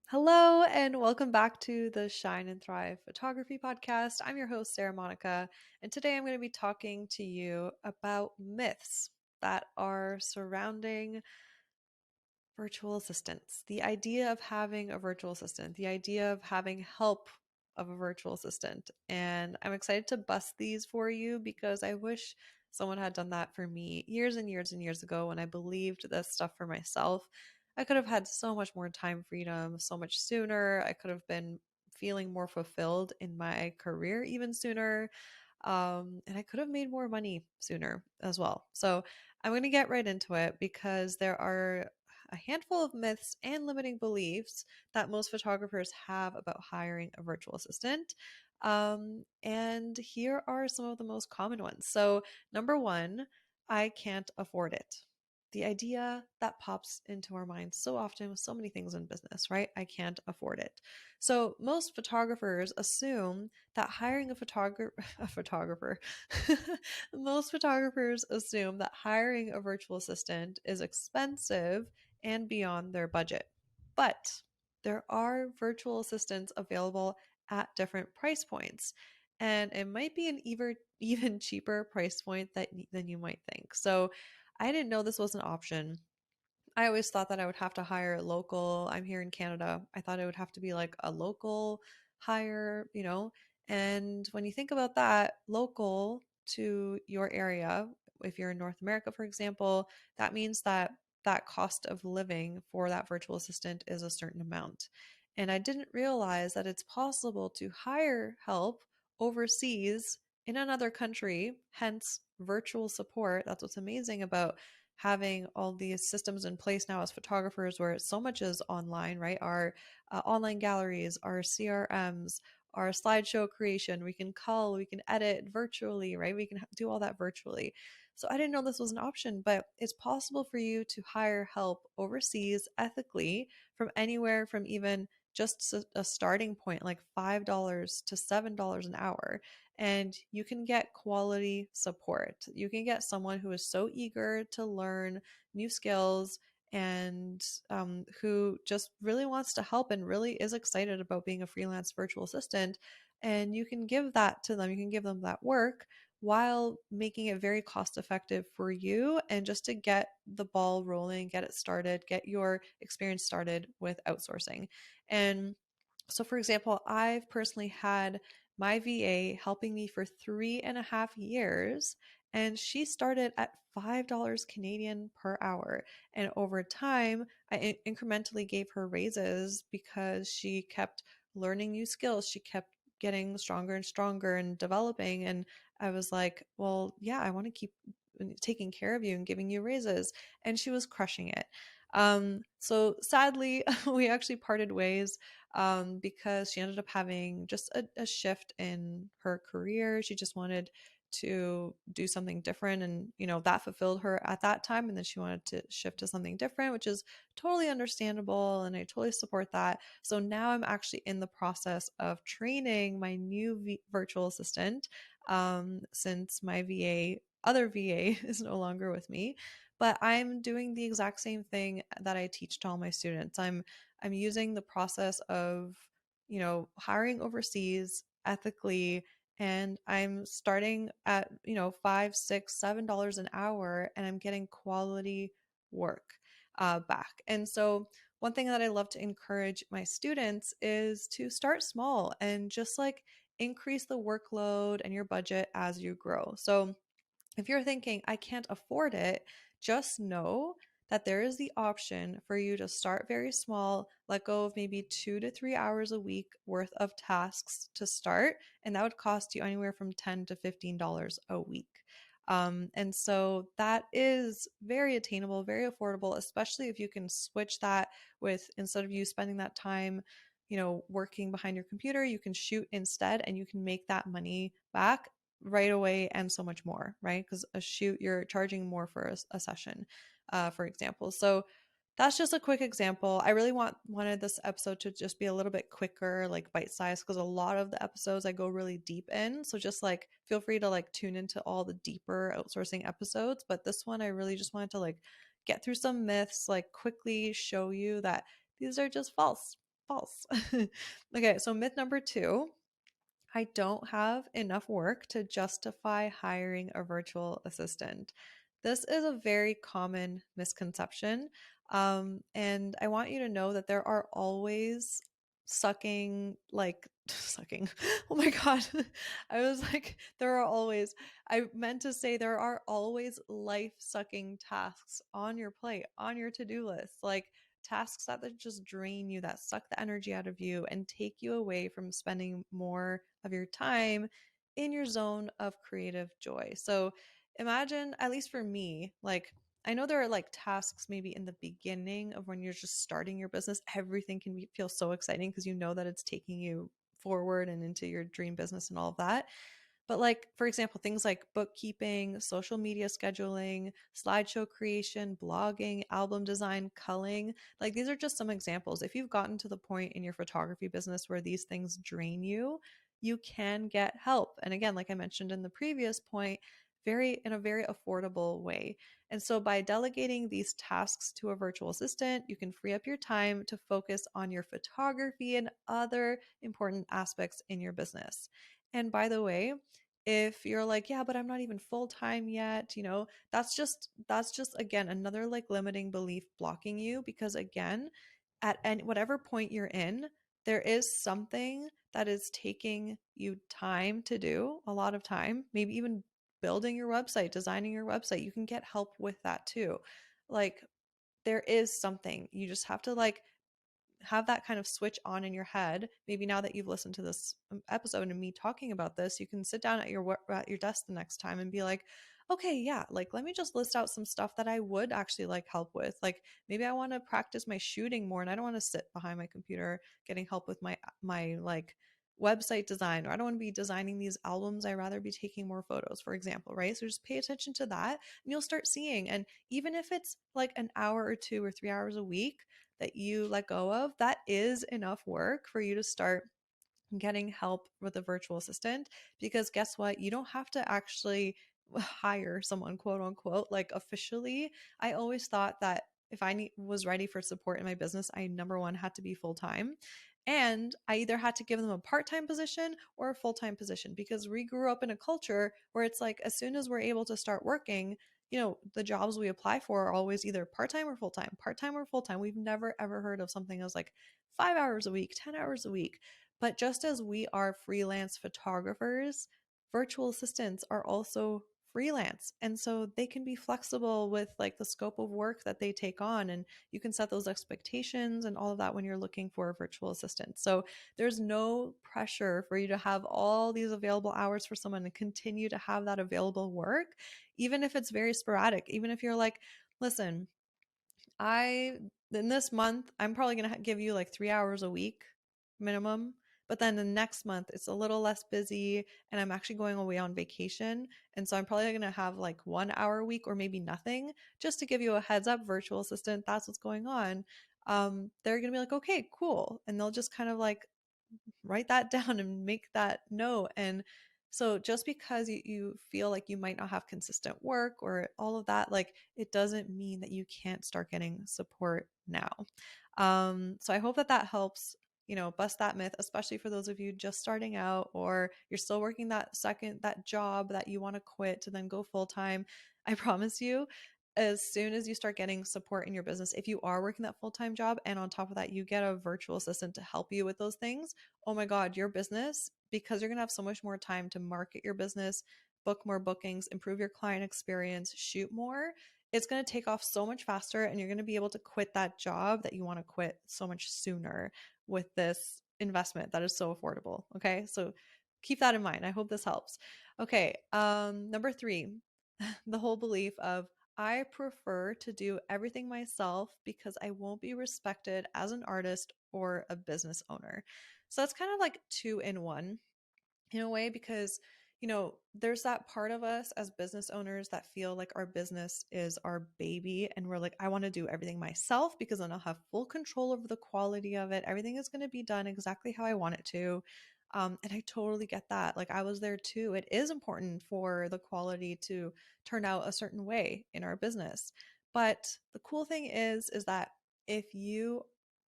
Hello, and welcome back to the Shine and Thrive Photography Podcast. I'm your host, Sarah Monica, and today I'm going to be talking to you about myths that are surrounding virtual assistants. The idea of having a virtual assistant, the idea of having help of a virtual assistant. And I'm excited to bust these for you because I wish someone had done that for me years and years and years ago when I believed this stuff for myself. I could have had so much more time freedom so much sooner. I could have been feeling more fulfilled in my career even sooner. And I could have made more money sooner as well. So I'm going to get right into it because there are a handful of myths and limiting beliefs that most photographers have about hiring a virtual assistant. And here are some of the most common ones. So, number one, I can't afford it. The idea that pops into our minds so often with so many things in business, right? I can't afford it. So, most photographers assume that hiring a photographer, most photographers assume that hiring a virtual assistant is expensive and beyond their budget. But there are virtual assistants available at different price points. And it might be an even cheaper price point than you might think. So I didn't know this was an option. I always thought that I would have to hire local. I'm here in Canada. I thought it would have to be like a local hire. And when you think about that, local to your area, if you're in North America, for example, that means that that cost of living for that virtual assistant is a certain amount. And I didn't realize that it's possible to hire help overseas in another country, hence virtual support. That's what's amazing about having all these systems in place now as photographers where so much is online, right? Our online galleries, our CRMs, our slideshow creation, we can cull, we can edit virtually, right? We can do all that virtually. So I didn't know this was an option, but it's possible for you to hire help overseas ethically from anywhere from even just a starting point like $5 to $7 an hour, and you can get quality support. You can get someone who is so eager to learn new skills and who just really wants to help and really is excited about being a freelance virtual assistant. And you can give that to them. You can give them that work while making it very cost effective for you and just to get the ball rolling, get it started, get your experience started with outsourcing. And so, for example, I've personally had my VA helping me for 3.5 years, and she started at $5 Canadian per hour. And over time, I incrementally gave her raises because she kept learning new skills. She kept getting stronger and stronger and developing. And I was like, well, yeah, I want to keep taking care of you and giving you raises. And she was crushing it. So sadly, we actually parted ways because she ended up having just a shift in her career. She just wanted to do something different, and that fulfilled her at that time, and then she wanted to shift to something different, which is totally understandable, and I totally support that. So now I'm actually in the process of training my new virtual assistant, since my other VA is no longer with me, but I'm doing the exact same thing that I teach to all my students. I'm using the process of, hiring overseas ethically, and I'm starting at, five, six, $7 an hour, and I'm getting quality work back. And so one thing that I love to encourage my students is to start small and just like increase the workload and your budget as you grow. So if you're thinking, I can't afford it, just know that there is the option for you to start very small, let go of maybe 2 to 3 hours a week worth of tasks to start, and that would cost you anywhere from $10 to $15 a week. And so that is very attainable, very affordable, especially if you can switch that with instead of you spending that time, working behind your computer, you can shoot instead and you can make that money back right away and so much more, right? Because a shoot, you're charging more for a session, for example. So that's just a quick example. I really wanted this episode to just be a little bit quicker, like bite sized, because a lot of the episodes I go really deep in. So just like feel free to like tune into all the deeper outsourcing episodes. But this one, I really just wanted to like get through some myths, like quickly show you that these are just false. false. Okay, so myth number two, I don't have enough work to justify hiring a virtual assistant. This is a very common misconception. And I want you to know that there are always sucking. Oh my God. I was like, there are always, I meant to say, there are always life sucking tasks on your plate, on your to do list. Like, tasks that just drain you, that suck the energy out of you and take you away from spending more of your time in your zone of creative joy. So imagine, at least for me, like I know there are like tasks maybe in the beginning of when you're just starting your business, everything can feel so exciting because you know that it's taking you forward and into your dream business and all of that. But like, for example, things like bookkeeping, social media scheduling, slideshow creation, blogging, album design, culling, like these are just some examples. If you've gotten to the point in your photography business where these things drain you, you can get help. And again, like I mentioned in the previous point, in a very affordable way. And so by delegating these tasks to a virtual assistant, you can free up your time to focus on your photography and other important aspects in your business. And by the way, if you're like, yeah, but I'm not even full time yet, that's just again another like limiting belief blocking you because again, at any whatever point you're in, there is something that is taking you time to do, a lot of time, maybe even building your website, designing your website. You can get help with that too. Like there is something. You just have to like have that kind of switch on in your head. Maybe now that you've listened to this episode and me talking about this, you can sit down at your desk the next time and be like, okay, yeah, like let me just list out some stuff that I would actually like help with. Like maybe I want to practice my shooting more and I don't want to sit behind my computer getting help with my like website design, or I don't want to be designing these albums. I'd rather be taking more photos, for example, right? So just pay attention to that and you'll start seeing. And even if it's like an hour or 2 or 3 hours a week that you let go of, that is enough work for you to start getting help with a virtual assistant. Because guess what? You don't have to actually hire someone, quote unquote, like officially. I always thought that if was ready for support in my business, I number one had to be full time. And I either had to give them a part time position or a full time position because we grew up in a culture where it's like as soon as we're able to start working, the jobs we apply for are always either part time or full time, part time or full time. We've never ever heard of something as like 5 hours a week, 10 hours a week. But just as we are freelance photographers, virtual assistants are also freelance. And so they can be flexible with like the scope of work that they take on. And you can set those expectations and all of that when you're looking for a virtual assistant. So there's no pressure for you to have all these available hours for someone to continue to have that available work, even if it's very sporadic, even if you're like, listen, I in this month I'm probably going to give you like 3 hours a week minimum, but then the next month it's a little less busy and I'm actually going away on vacation, and so I'm probably going to have like 1 hour a week or maybe nothing, just to give you a heads up, virtual assistant, that's what's going on. They're going to be like, okay, cool, and they'll just kind of like write that down and make that note. And so just because you feel like you might not have consistent work or all of that, like it doesn't mean that you can't start getting support now. So I hope that that helps, bust that myth, especially for those of you just starting out or you're still working that job that you want to quit to then go full time. I promise you, as soon as you start getting support in your business, if you are working that full-time job and on top of that you get a virtual assistant to help you with those things, oh my God, your business, because you're going to have so much more time to market your business, book more bookings, improve your client experience, shoot more, it's going to take off so much faster and you're going to be able to quit that job that you want to quit so much sooner with this investment that is so affordable. Okay. So keep that in mind. I hope this helps. Okay. Number three, the whole belief of I prefer to do everything myself because I won't be respected as an artist or a business owner. So that's kind of like two in one in a way, because there's that part of us as business owners that feel like our business is our baby and we're like, I want to do everything myself because then I'll have full control over the quality of it, everything is going to be done exactly how I want it to. And I totally get that. Like I was there too. It is important for the quality to turn out a certain way in our business, but the cool thing is that if you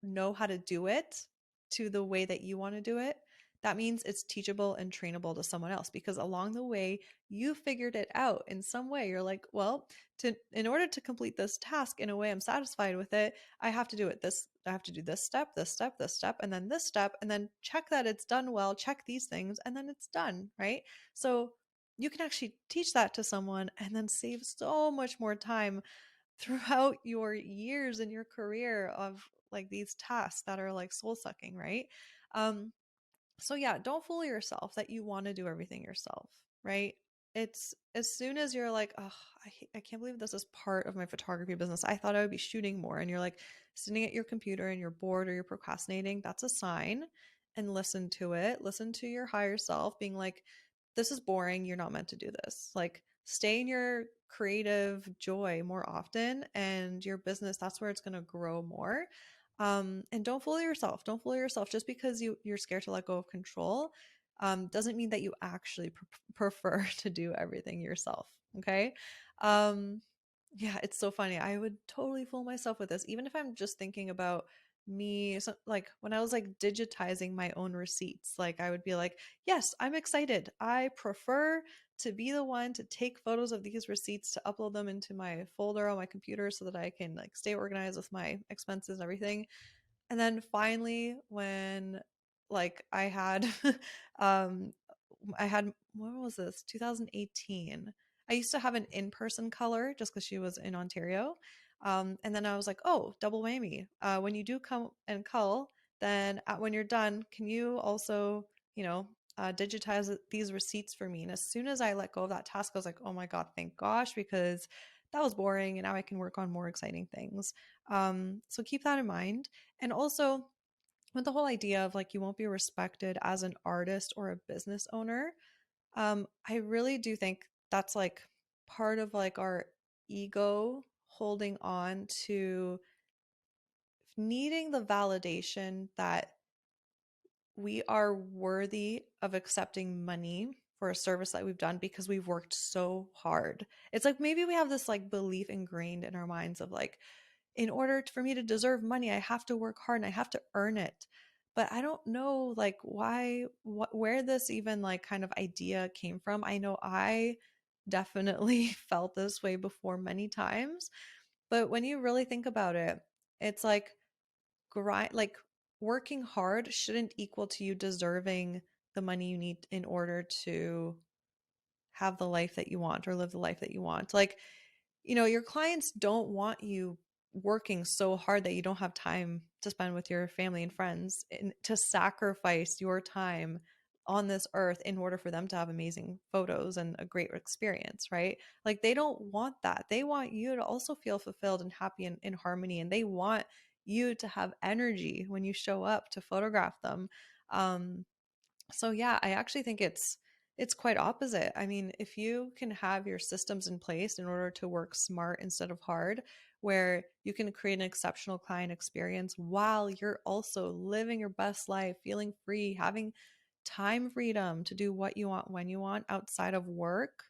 know how to do it, to the way that you want to do it, that means it's teachable and trainable to someone else, because along the way you figured it out in some way. You're like, well, to in order to complete this task in a way I'm satisfied with it, I have to do it this I have to do this step, this step, this step, and then this step, and then check that it's done well, check these things, and then it's done, right? So you can actually teach that to someone and then save so much more time throughout your years in your career of like these tasks that are like soul sucking, right? Um, so yeah, don't fool yourself that you want to do everything yourself, right? It's as soon as you're like, oh, I can't believe this is part of my photography business. I thought I would be shooting more. And you're like sitting at your computer and you're bored or you're procrastinating. That's a sign. And listen to it. Listen to your higher self being like, this is boring. You're not meant to do this. Like, stay in your creative joy more often, and your business, that's where it's going to grow more. And don't fool yourself. Don't fool yourself. Just because you're scared to let go of control, doesn't mean that you actually prefer to do everything yourself. Okay. Um, yeah, it's so funny. I would totally fool myself with this, even if I'm just thinking about me. So, like when I was like digitizing my own receipts, like I would be like, yes, I'm excited. I prefer to be the one to take photos of these receipts to upload them into my folder on my computer so that I can like stay organized with my expenses and everything. And then finally, when like um I had, when was this? 2018. I used to have an in-person color just because she was in Ontario. And then I was like, oh, double whammy. When you do come and cull, then when you're done, can you also, digitize these receipts for me? And as soon as I let go of that task, I was like, oh my God, thank gosh, because that was boring. And now I can work on more exciting things. So keep that in mind. And also, with the whole idea of like you won't be respected as an artist or a business owner, I really do think that's like part of like our ego holding on to needing the validation that we are worthy of accepting money for a service that we've done because we've worked so hard. It's like maybe we have this like belief ingrained in our minds of like, in order for me to deserve money, I have to work hard and I have to earn it. But I don't know like why, where this even like kind of idea came from. I know I definitely felt this way before many times, but when you really think about it, it's like grind, like working hard shouldn't equal to you deserving the money you need in order to have the life that you want or live the life that you want. Like, your clients don't want you working so hard that you don't have time to spend with your family and friends, and to sacrifice your time on this earth in order for them to have amazing photos and a great experience, right? Like they don't want that. They want you to also feel fulfilled and happy and in harmony, and they want you to have energy when you show up to photograph them. Um, so yeah, I actually think it's quite opposite. I mean, if you can have your systems in place in order to work smart instead of hard, where you can create an exceptional client experience while you're also living your best life, feeling free, having time freedom to do what you want when you want outside of work,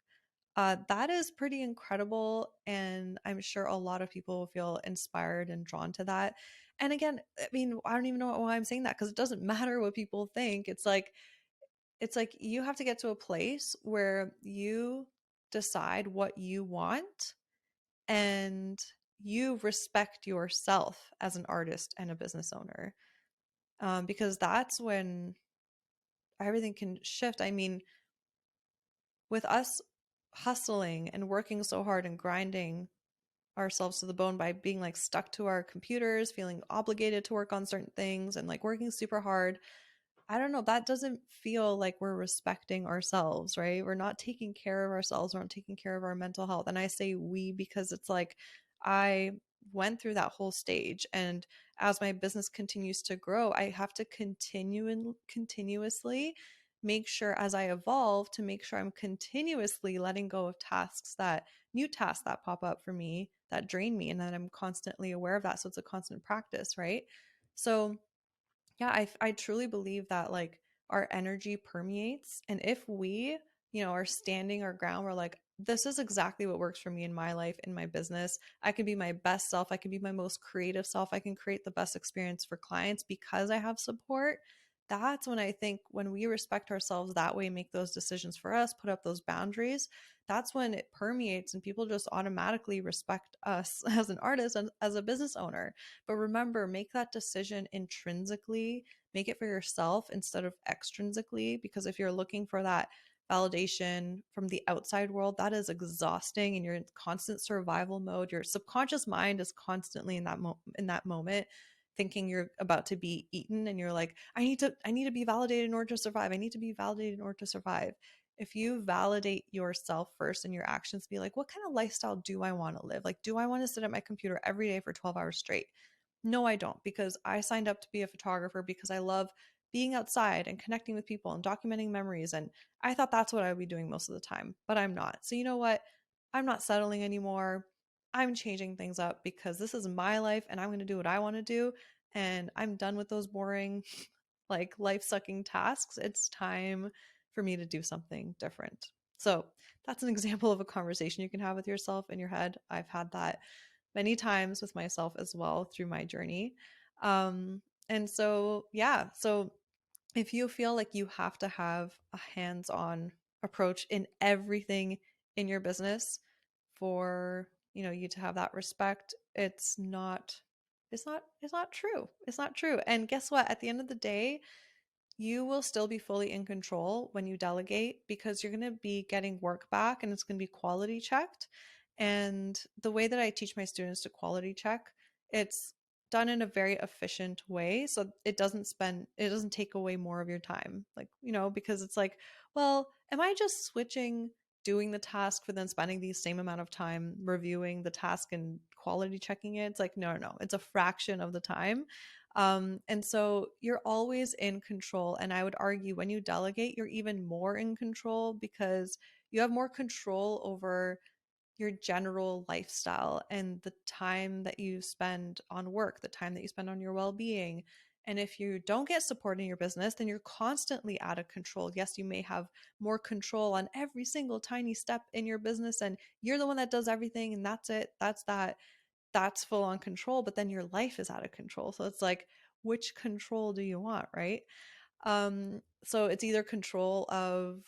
that is pretty incredible. And I'm sure a lot of people will feel inspired and drawn to that. And again, I mean, I don't even know why I'm saying that, because it doesn't matter what people think. It's like you have to get to a place where you decide what you want, and you respect yourself as an artist and a business owner, because that's when everything can shift. I mean, with us hustling and working so hard and grinding ourselves to the bone by being like stuck to our computers, feeling obligated to work on certain things and like working super hard, I don't know, that doesn't feel like we're respecting ourselves, right? We're not taking care of ourselves. We're not taking care of our mental health. And I say we because it's like I went through that whole stage. And as my business continues to grow, I have to continue and continuously make sure, as I evolve, to make sure I'm continuously letting go of new tasks that pop up for me that drain me, and that I'm constantly aware of that. So it's a constant practice, right? So yeah, I truly believe that like our energy permeates. And if we, are standing our ground, we're like, this is exactly what works for me in my life, in my business. I can be my best self. I can be my most creative self. I can create the best experience for clients because I have support. That's when I think when we respect ourselves that way, make those decisions for us, put up those boundaries, that's when it permeates and people just automatically respect us as an artist and as a business owner. But remember, make that decision intrinsically, make it for yourself instead of extrinsically, because if you're looking for that validation from the outside world, that is exhausting and you're in constant survival mode. Your subconscious mind is constantly in that moment thinking you're about to be eaten, and you're like, I need to be validated in order to survive. I need to be validated in order to survive. If you validate yourself first and your actions, be like, what kind of lifestyle do I want to live? Like, do I want to sit at my computer every day for 12 hours straight? No, I don't, because I signed up to be a photographer because I love being outside and connecting with people and documenting memories. And I thought that's what I would be doing most of the time, but I'm not. So, you know what? I'm not settling anymore. I'm changing things up because this is my life and I'm going to do what I want to do. And I'm done with those boring, like life sucking tasks. It's time for me to do something different. So, that's an example of a conversation you can have with yourself in your head. I've had that many times with myself as well through my journey. And so, yeah, so if you feel like you have to have a hands-on approach in everything in your business for, you to have that respect, it's not true. It's not true. And guess what? At the end of the day, you will still be fully in control when you delegate because you're going to be getting work back and it's going to be quality checked. And the way that I teach my students to quality check, it's done in a very efficient way. So it doesn't take away more of your time. Like, because it's like, well, am I just switching doing the task for then spending the same amount of time reviewing the task and quality checking it? It's like, no, no, no. It's a fraction of the time. And so you're always in control. And I would argue when you delegate, you're even more in control because you have more control over your general lifestyle and the time that you spend on work, the time that you spend on your well being. And if you don't get support in your business, then you're constantly out of control. Yes, you may have more control on every single tiny step in your business, and you're the one that does everything, and that's it. That's full on control, but then your life is out of control. So it's like, which control do you want, right? So it's either control of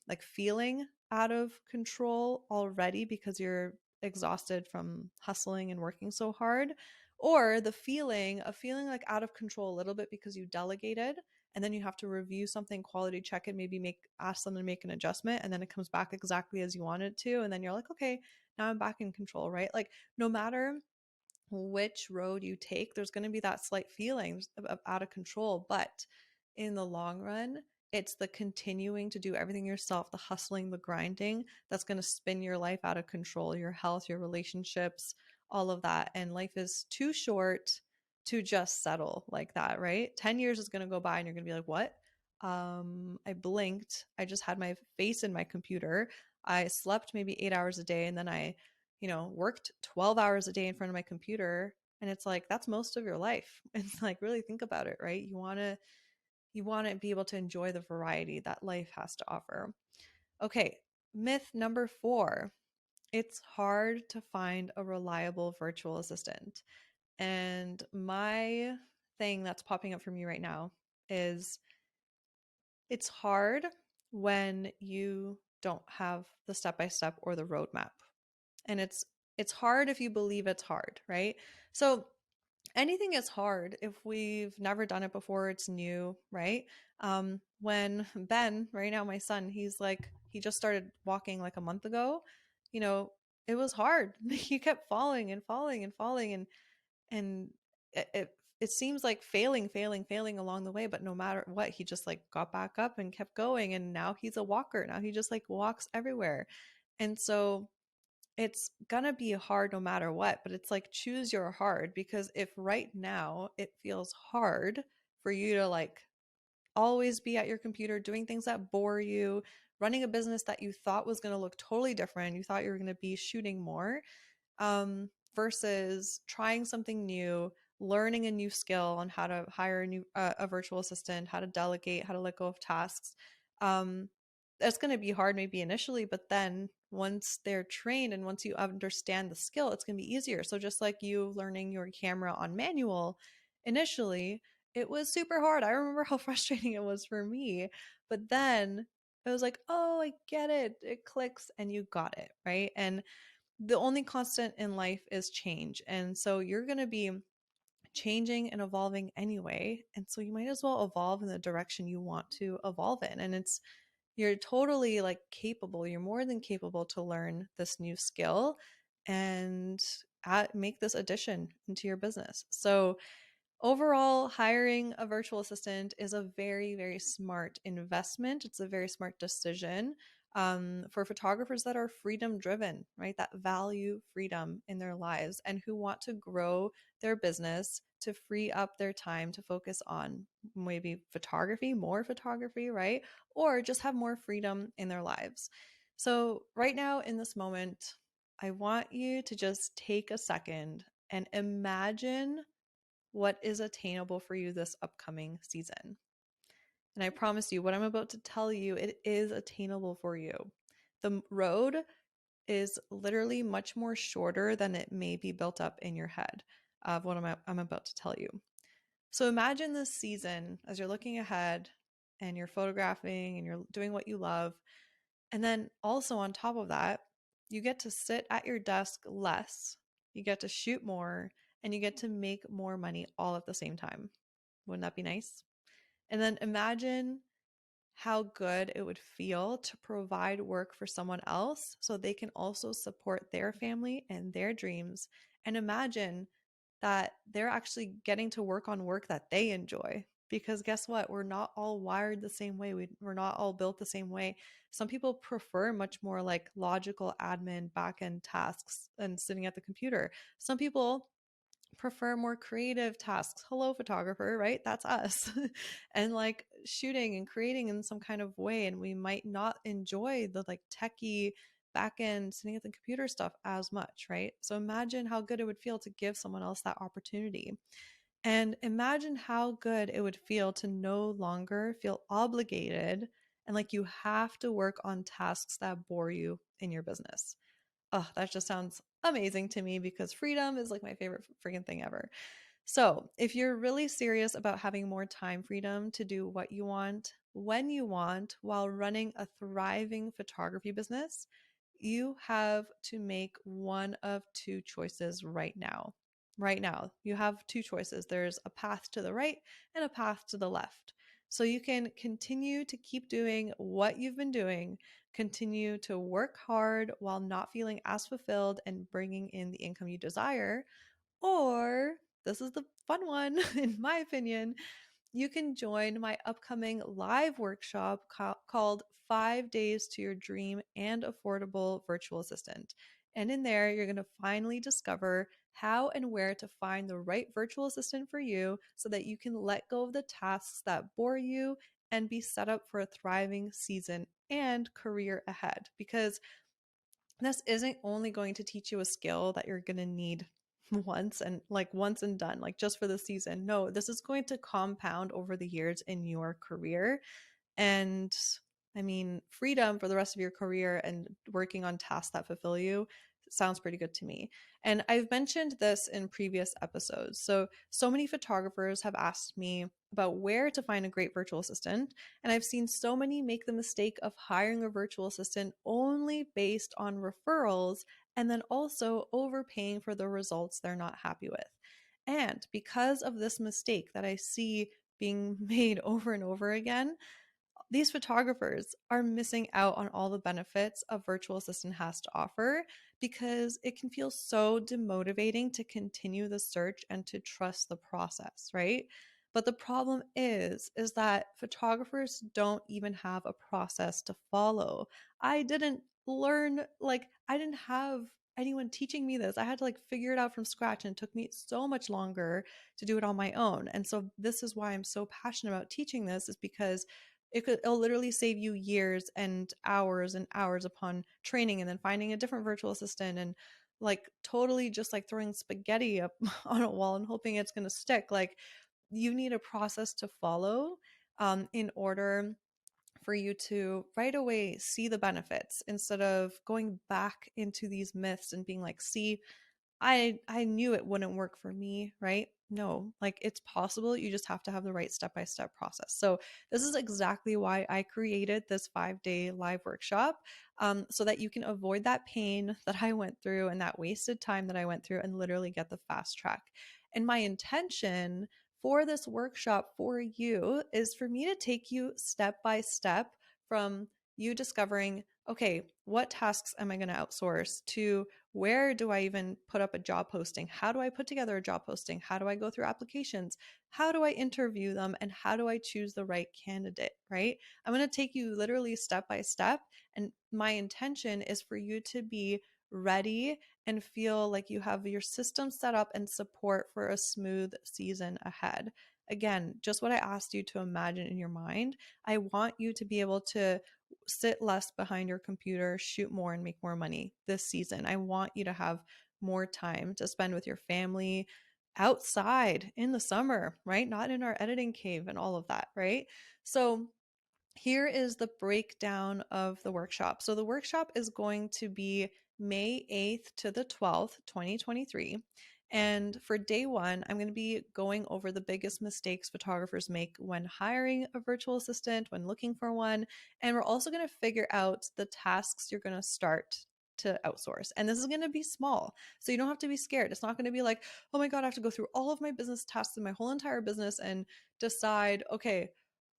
like feeling out of control already because you're exhausted from hustling and working so hard, or the feeling of feeling like out of control a little bit because you delegated and then you have to review something, quality check it, maybe ask them to make an adjustment, and then it comes back exactly as you want it to, and then you're like, okay, now I'm back in control, right? Like, no matter which road you take, there's going to be that slight feeling of out of control. But in the long run, it's the continuing to do everything yourself, the hustling, the grinding, that's going to spin your life out of control, your health, your relationships, all of that. And life is too short to just settle like that, right? 10 years is going to go by and you're going to be like, what? I blinked. I just had my face in my computer. I slept maybe 8 hours a day, and then I worked 12 hours a day in front of my computer. And it's like, that's most of your life. It's like, really think about it, right? You want to be able to enjoy the variety that life has to offer. Okay, myth number 4. It's hard to find a reliable virtual assistant. And my thing that's popping up for me right now is it's hard when you don't have the step by step or the roadmap. And it's hard if you believe it's hard, right? So anything is hard if we've never done it before, it's new, right? When Ben, right now, my son, he just started walking like a month ago, you know, it was hard. He kept falling and falling and falling, and it seems like failing along the way, but no matter what, he just like got back up and kept going, and now he's a walker. Now he just like walks everywhere. And so it's gonna be hard no matter what, but it's like, choose your hard, because if right now it feels hard for you to like always be at your computer doing things that bore you, running a business that you thought was going to look totally different, you thought you were going to be shooting more, versus trying something new, learning a new skill on how to hire a virtual assistant, how to delegate, how to let go of tasks. It's going to be hard maybe initially, but then once they're trained and once you understand the skill, it's going to be easier. So just like you learning your camera on manual, initially it was super hard. I remember how frustrating it was for me, but then it was like, oh, I get it. It clicks and you got it, right? And the only constant in life is change. And so you're going to be changing and evolving anyway. And so you might as well evolve in the direction you want to evolve in. And you're totally like capable, you're more than capable to learn this new skill and make this addition into your business. So overall, hiring a virtual assistant is a very, very smart investment. It's a very smart decision for photographers that are freedom driven, right? That value freedom in their lives and who want to grow their business to free up their time to focus on maybe photography, more photography, right? Or just have more freedom in their lives. So, right now in this moment, I want you to just take a second and imagine what is attainable for you this upcoming season. And I promise you, what I'm about to tell you, it is attainable for you. The road is literally much more shorter than it may be built up in your head of what I'm about to tell you. So imagine this season as you're looking ahead and you're photographing and you're doing what you love. And then also on top of that, you get to sit at your desk less, you get to shoot more, and you get to make more money all at the same time. Wouldn't that be nice? And then imagine how good it would feel to provide work for someone else so they can also support their family and their dreams. And imagine that they're actually getting to work on work that they enjoy. Because guess what? We're not all wired the same way. We're not all built the same way. Some people prefer much more like logical admin back end tasks and sitting at the computer. Some people prefer more creative tasks. Hello, photographer, right? That's us. And like shooting and creating in some kind of way. And we might not enjoy the like techie back end sitting at the computer stuff as much, right? So imagine how good it would feel to give someone else that opportunity. And imagine how good it would feel to no longer feel obligated and like you have to work on tasks that bore you in your business. Oh, that just sounds amazing to me because freedom is like my favorite freaking thing ever. So, if you're really serious about having more time freedom to do what you want, when you want, while running a thriving photography business, you have to make one of two choices right now. Right now, you have two choices. There's a path to the right and a path to the left. So you can continue to keep doing what you've been doing, continue to work hard while not feeling as fulfilled and bringing in the income you desire, or this is the fun one, in my opinion, you can join my upcoming live workshop called 5 Days to Your Dream and Affordable Virtual Assistant. And in there, you're going to finally discover how and where to find the right virtual assistant for you so that you can let go of the tasks that bore you and be set up for a thriving season and career ahead. Because this isn't only going to teach you a skill that you're going to need once and done, like just for the season. No, this is going to compound over the years in your career. And I mean, freedom for the rest of your career and working on tasks that fulfill you sounds pretty good to me. And I've mentioned this in previous episodes. So many photographers have asked me about where to find a great virtual assistant. And I've seen so many make the mistake of hiring a virtual assistant only based on referrals and then also overpaying for the results they're not happy with. And because of this mistake that I see being made over and over again, these photographers are missing out on all the benefits a virtual assistant has to offer because it can feel so demotivating to continue the search and to trust the process, right? But the problem is that photographers don't even have a process to follow. I didn't learn, like, I didn't have anyone teaching me this. I had to like figure it out from scratch and it took me so much longer to do it on my own. And so this is why I'm so passionate about teaching this, is because it'll literally save you years and hours upon training and then finding a different virtual assistant and like totally just like throwing spaghetti up on a wall and hoping it's going to stick. Like, you need a process to follow in order for you to right away see the benefits instead of going back into these myths and being like, see, I knew it wouldn't work for me, right? No, like it's possible. You just have to have the right step-by-step process. So this is exactly why I created this 5-day live workshop, so that you can avoid that pain that I went through and that wasted time that I went through and literally get the fast track. And my intention for this workshop for you is for me to take you step by step from you discovering, okay, what tasks am I going to outsource, to where do I even put up a job posting? How do I put together a job posting? How do I go through applications? How do I interview them? And how do I choose the right candidate, right? I'm going to take you literally step by step. And my intention is for you to be ready and feel like you have your system set up and support for a smooth season ahead. Again, just what I asked you to imagine in your mind. I want you to be able to sit less behind your computer, shoot more, and make more money this season. I want you to have more time to spend with your family outside in the summer, right? Not in our editing cave and all of that, right? So here is the breakdown of the workshop. So the workshop is going to be May 8th to the 12th, 2023. And for day one, I'm going to be going over the biggest mistakes photographers make when hiring a virtual assistant, when looking for one. And we're also going to figure out the tasks you're going to start to outsource. And this is going to be small. So you don't have to be scared. It's not going to be like, oh my God, I have to go through all of my business tasks in my whole entire business and decide, okay,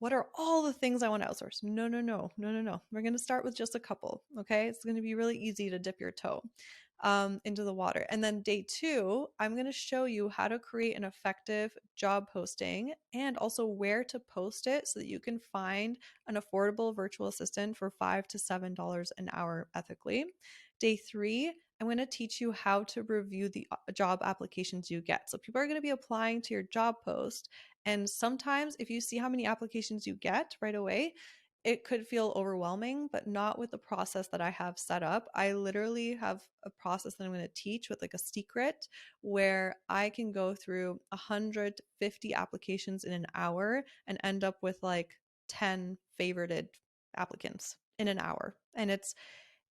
what are all the things I want to outsource? No, no, no, no, no, no. We're going to start with just a couple. Okay. It's going to be really easy to dip your toe into the water. And then day two, I'm going to show you how to create an effective job posting and also where to post it so that you can find an affordable virtual assistant for $5 to $7 an hour ethically. Day three, I'm going to teach you how to review the job applications you get. So people are going to be applying to your job post. And sometimes if you see how many applications you get right away, it could feel overwhelming, but not with the process that I have set up. I literally have a process that I'm going to teach with like a secret where I can go through 150 applications in an hour and end up with like 10 favorited applicants in an hour. And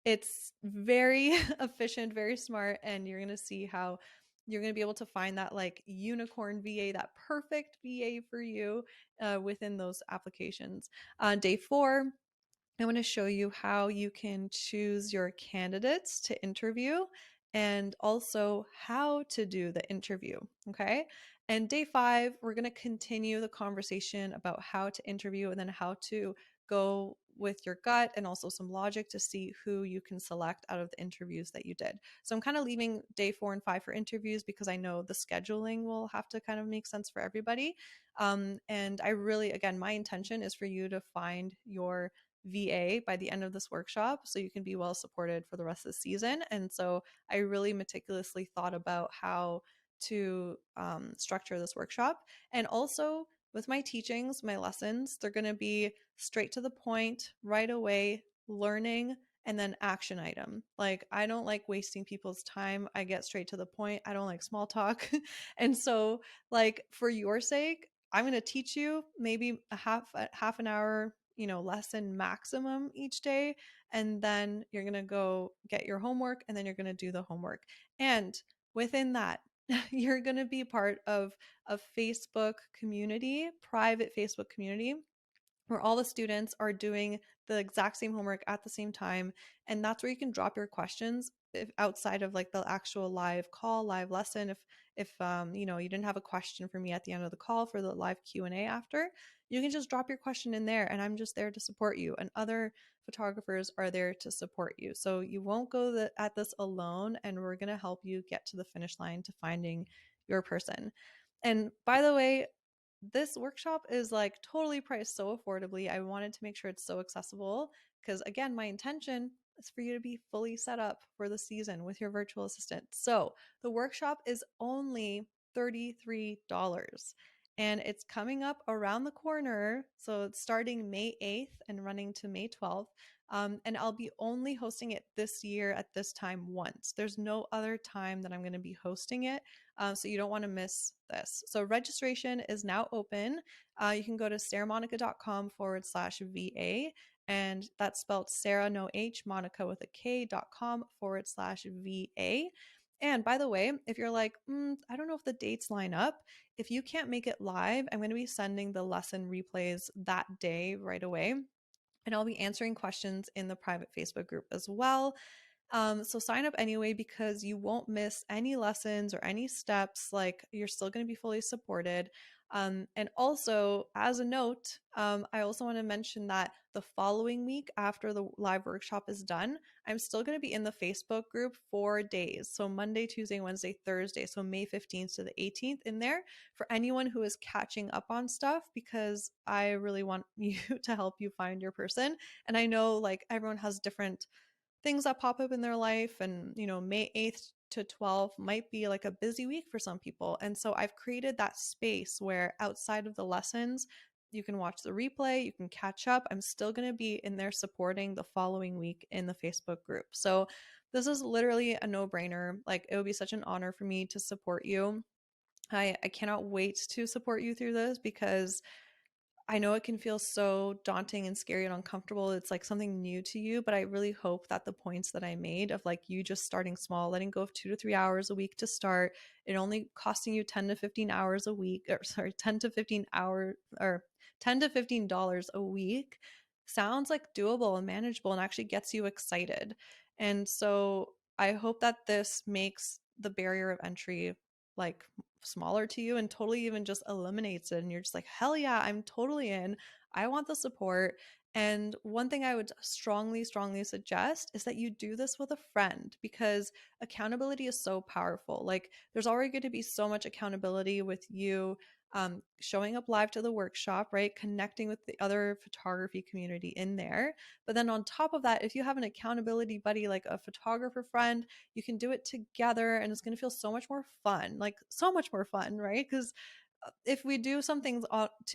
it's very efficient, very smart, and you're going to see how you're going to be able to find that like unicorn VA, that perfect VA for you within those applications. Day four, I want to show you how you can choose your candidates to interview and also how to do the interview. Okay. And day five, we're going to continue the conversation about how to interview and then how to go with your gut and also some logic to see who you can select out of the interviews that you did. So I'm kind of leaving day 4 and 5 for interviews because I know the scheduling will have to kind of make sense for everybody. And I really, again, my intention is for you to find your VA by the end of this workshop so you can be well supported for the rest of the season. And so I really meticulously thought about how to structure this workshop. And also with my teachings, my lessons, they're going to be straight to the point, right away, learning, and then action item. Like, I don't like wasting people's time. I get straight to the point. I don't like small talk. And so, like, for your sake, I'm going to teach you maybe a half an hour, lesson maximum each day. And then you're going to go get your homework and then you're going to do the homework. And within that, you're going to be part of a Facebook community, private Facebook community, where all the students are doing the exact same homework at the same time. And that's where you can drop your questions if outside of like the actual live call, live lesson. If you didn't have a question for me at the end of the call for the live Q&A after, you can just drop your question in there and I'm just there to support you. And other photographers are there to support you. So you won't go at this alone, and we're going to help you get to the finish line to finding your person. And by the way, this workshop is like totally priced so affordably. I wanted to make sure it's so accessible because, again, my intention is for you to be fully set up for the season with your virtual assistant. So the workshop is only $33. and it's coming up around the corner. So it's starting May 8th and running to May 12th. And I'll be only hosting it this year at this time once. There's no other time that I'm going to be hosting it. So you don't want to miss this. So registration is now open. You can go to sarahmonica.com/VA. And that's spelled Sarah, no H, Monica with a K.com/VA. And by the way, if you're like, I don't know if the dates line up, if you can't make it live, I'm going to be sending the lesson replays that day right away. And I'll be answering questions in the private Facebook group as well. So sign up anyway, because you won't miss any lessons or any steps. Like, you're still going to be fully supported. And also, as a note, I also want to mention that the following week after the live workshop is done, I'm still going to be in the Facebook group 4 days. So Monday, Tuesday, Wednesday, Thursday. So May 15th to the 18th in there for anyone who is catching up on stuff, because I really want you to help you find your person. And I know like everyone has different things that pop up in their life, and May 8th to 12th might be like a busy week for some people. And so I've created that space where outside of the lessons, you can watch the replay, you can catch up. I'm still going to be in there supporting the following week in the Facebook group. So this is literally a no-brainer. Like, it would be such an honor for me to support you. I cannot wait to support you through this, because I know it can feel so daunting and scary and uncomfortable. It's like something new to you, but I really hope that the points that I made of like you just starting small, letting go of 2 to 3 hours a week to start, it only costing you 10 to 15 hours a week, or sorry, 10 to 15 hour or $10 to $15 a week sounds like doable and manageable and actually gets you excited. And so I hope that this makes the barrier of entry like smaller to you and totally even just eliminates it. And you're just like, hell yeah, I'm totally in. I want the support. And one thing I would strongly, strongly suggest is that you do this with a friend, because accountability is so powerful. Like, there's already going to be so much accountability with you showing up live to the workshop, right? Connecting with the other photography community in there. But then on top of that, if you have an accountability buddy, like a photographer friend, you can do it together, and it's going to feel so much more fun, like so much more fun, right? Because if we do some things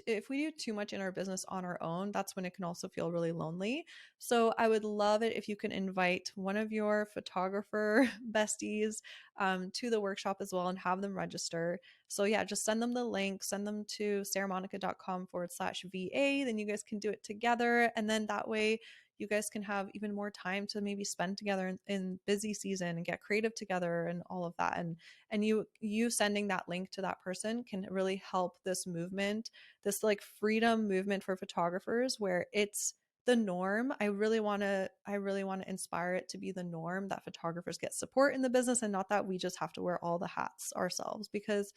if we do too much in our business on our own, that's when it can also feel really lonely. So I would love it if you can invite one of your photographer besties to the workshop as well, and have them register. So yeah, just send them the link, send them to sarahmonica.com/VA. Then you guys can do it together, and then that way you guys can have even more time to maybe spend together in busy season and get creative together and all of that. And you sending that link to that person can really help this movement, this like freedom movement for photographers, where it's the norm. I really want to inspire it to be the norm, that photographers get support in the business, and not that we just have to wear all the hats ourselves. Because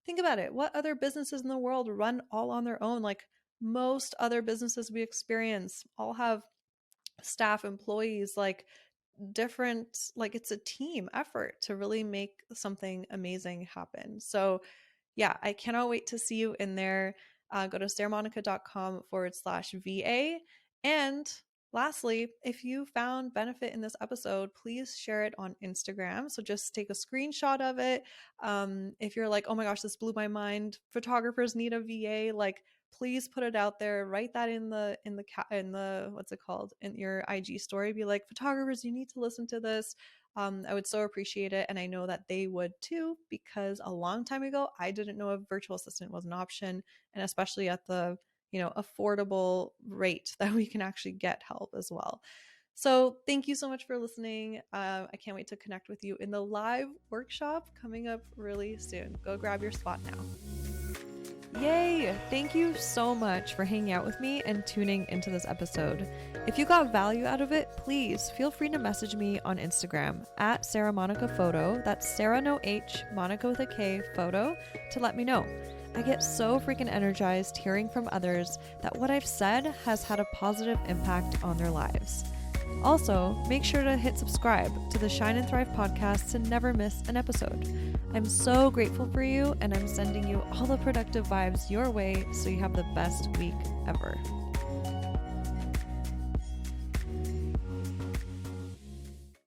think about it, what other businesses in the world run all on their own? Like, most other businesses we experience all have staff, employees, like different, like it's a team effort to really make something amazing happen. So yeah, I cannot wait to see you in there. Go to sarahmonica.com/VA. And lastly, if you found benefit in this episode, please share it on Instagram. So just take a screenshot of it. If you're like, oh my gosh, this blew my mind, photographers need a VA, like, please put it out there. Write that in the what's it called, in your IG story. Be like, photographers, you need to listen to this. I would so appreciate it. And I know that they would too, because a long time ago, I didn't know a virtual assistant was an option, and especially at the, affordable rate that we can actually get help as well. So thank you so much for listening. I can't wait to connect with you in the live workshop coming up really soon. Go grab your spot now. Yay! Thank you so much for hanging out with me and tuning into this episode. If you got value out of it, please feel free to message me on Instagram at Sarah Monica Photo. That's Sarah no H, Monica with a K, photo, to let me know. I get so freaking energized hearing from others that what I've said has had a positive impact on their lives. Also, make sure to hit subscribe to the Shine and Thrive podcast to never miss an episode. I'm so grateful for you, and I'm sending you all the productive vibes your way so you have the best week ever.